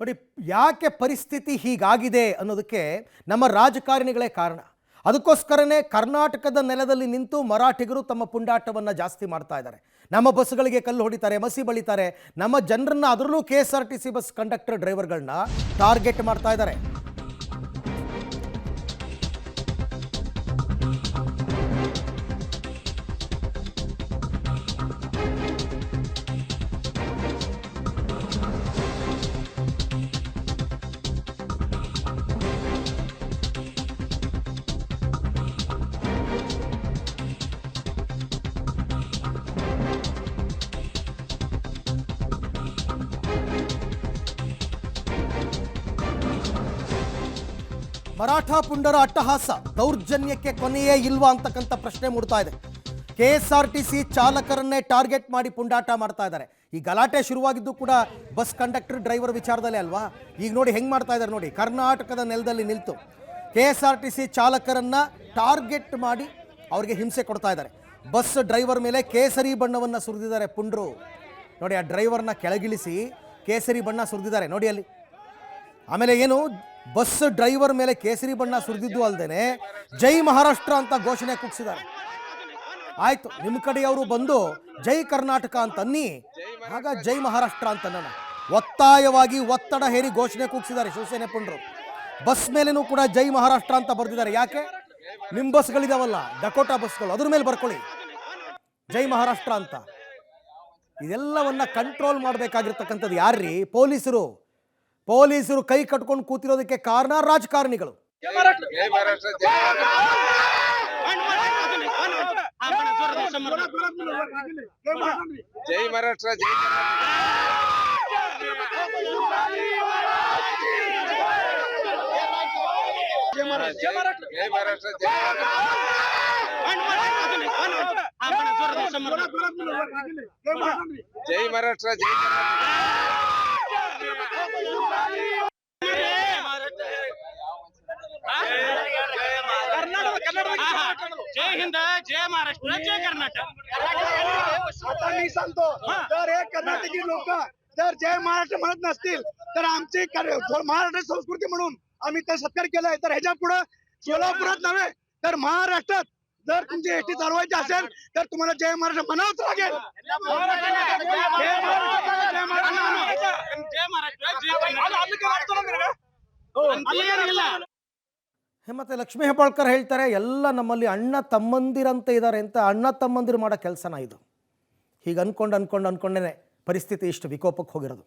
ನೋಡಿ, ಯಾಕೆ ಪರಿಸ್ಥಿತಿ ಹೀಗಾಗಿದೆ ಅನ್ನೋದಕ್ಕೆ ನಮ್ಮ ರಾಜಕಾರಣಿಗಳೇ ಕಾರಣ. ಅದಕ್ಕೋಸ್ಕರನೇ ಕರ್ನಾಟಕದ ನೆಲದಲ್ಲಿ ನಿಂತು ಮರಾಠಿಗರು ತಮ್ಮ ಪುಂಡಾಟವನ್ನು ಜಾಸ್ತಿ ಮಾಡ್ತಾ ಇದ್ದಾರೆ. ನಮ್ಮ ಬಸ್ಗಳಿಗೆ ಕಲ್ಲು ಹೊಡಿತಾರೆ, ಮಸಿ ಬಳಿತಾರೆ, ನಮ್ಮ ಜನರನ್ನ, ಅದರಲ್ಲೂ KSRTC ಬಸ್ ಕಂಡಕ್ಟರ್ ಡ್ರೈವರ್ಗಳನ್ನ ಟಾರ್ಗೆಟ್ ಮಾಡ್ತಾ ಇದ್ದಾರೆ. ಮರಾಠ ಪುಂಡರ ಅಟ್ಟಹಾಸ, ದೌರ್ಜನ್ಯಕ್ಕೆ ಕೊನೆಯೇ ಇಲ್ವಾ ಅಂತಕ್ಕಂಥ ಪ್ರಶ್ನೆ ಮೂಡ್ತಾ ಇದೆ. KSRTC ಚಾಲಕರನ್ನೇ ಟಾರ್ಗೆಟ್ ಮಾಡಿ ಪುಂಡಾಟ ಮಾಡ್ತಾ ಇದ್ದಾರೆ. ಈ ಗಲಾಟೆ ಶುರುವಾಗಿದ್ದು ಕೂಡ ಬಸ್ ಕಂಡಕ್ಟರ್ ಡ್ರೈವರ್ ವಿಚಾರದಲ್ಲೇ ಅಲ್ವಾ. ಈಗ ನೋಡಿ ಹೆಂಗೆ ಮಾಡ್ತಾ ಇದ್ದಾರೆ ನೋಡಿ, ಕರ್ನಾಟಕದ ನೆಲದಲ್ಲಿ ನಿಲ್ತು KSRTC ಚಾಲಕರನ್ನ ಟಾರ್ಗೆಟ್ ಮಾಡಿ ಅವರಿಗೆ ಹಿಂಸೆ ಕೊಡ್ತಾ ಇದ್ದಾರೆ. ಬಸ್ ಡ್ರೈವರ್ ಮೇಲೆ ಕೇಸರಿ ಬಣ್ಣವನ್ನು ಸುರಿದಿದ್ದಾರೆ ಪುಂಡ್ರು. ನೋಡಿ, ಆ ಡ್ರೈವರ್ನ ಕೆಳಗಿಳಿಸಿ ಕೇಸರಿ ಬಣ್ಣ ಸುರಿದಿದ್ದಾರೆ ನೋಡಿ ಅಲ್ಲಿ. ಆಮೇಲೆ ಏನು, ಬಸ್ ಡ್ರೈವರ್ ಮೇಲೆ ಕೇಸರಿ ಬಣ್ಣ ಸುರಿದಿದ್ದು ಅಲ್ಲದೆ ಜೈ ಮಹಾರಾಷ್ಟ್ರ ಅಂತ ಘೋಷಣೆ ಕೂಗಿಸಿದ್ದಾರೆ. ಆಯ್ತು, ನಿಮ್ಮ ಕಡೆಯವರು ಬಂದು ಜೈ ಕರ್ನಾಟಕ ಅಂತ ಅನ್ನಿ, ಆಗ ಜೈ ಮಹಾರಾಷ್ಟ್ರ ಅಂತ ಅನ್ನೋಣ. ಒತ್ತಾಯವಾಗಿ ಒತ್ತಡ ಹೇರಿ ಘೋಷಣೆ ಕೂಗಿಸಿದ್ದಾರೆ ಶಿವಸೇನೆ ಪುಂಡ್ರು. ಬಸ್ ಮೇಲೇನೂ ಕೂಡ ಜೈ ಮಹಾರಾಷ್ಟ್ರ ಅಂತ ಬರೆದಿದ್ದಾರೆ. ಯಾಕೆ? ನಿಮ್ಮ ಬಸ್ಗಳಿದಾವಲ್ಲ, ಡಕೋಟಾ ಬಸ್ಗಳು, ಅದ್ರ ಮೇಲೆ ಬರ್ಕೊಳ್ಳಿ ಜೈ ಮಹಾರಾಷ್ಟ್ರ ಅಂತ. ಇದೆಲ್ಲವನ್ನ ಕಂಟ್ರೋಲ್ ಮಾಡಬೇಕಾಗಿರ್ತಕ್ಕಂಥದ್ದು ಯಾರ್ರೀ? ಪೊಲೀಸರು. ಪೊಲೀಸರು ಕೈ ಕಟ್ಕೊಂಡು ಕೂತಿರೋದಕ್ಕೆ ಕಾರಣ ರಾಜಕಾರಣಿಗಳು. जय महाराष्ट्र जय महाराष्ट्र जय जय हिंद, जय महाराष्ट्र, जय कर्नाटक. आता मी सांगतो, जर हे कर्नाटकी लोक जर जय महाराष्ट्र म्हणत नसतील तर आमची महाराष्ट्र संस्कृती म्हणून आम्ही ते सत्कार केलाय. तर ह्याच्या पुढे सोलापुरात नव्हे तर महाराष्ट्रात जर तुमची एसटी चालवायची असेल तर तुम्हाला जय महाराष्ट्र म्हणावंच लागेल. ಮತ್ತೆ ಲಕ್ಷ್ಮೀ ಹೆಬ್ಬಾಳ್ಕರ್ ಹೇಳ್ತಾರೆ, ಎಲ್ಲ ನಮ್ಮಲ್ಲಿ ಅಣ್ಣ ತಮ್ಮಂದಿರಂತೆ ಇದ್ದಾರೆ ಅಂತ. ಅಣ್ಣ ತಮ್ಮಂದಿರು ಮಾಡೋ ಕೆಲಸನ ಇದು. ಹೀಗೆ ಅನ್ಕೊಂಡೇನೆ ಪರಿಸ್ಥಿತಿ ಇಷ್ಟು ವಿಕೋಪಕ್ಕೆ ಹೋಗಿರೋದು.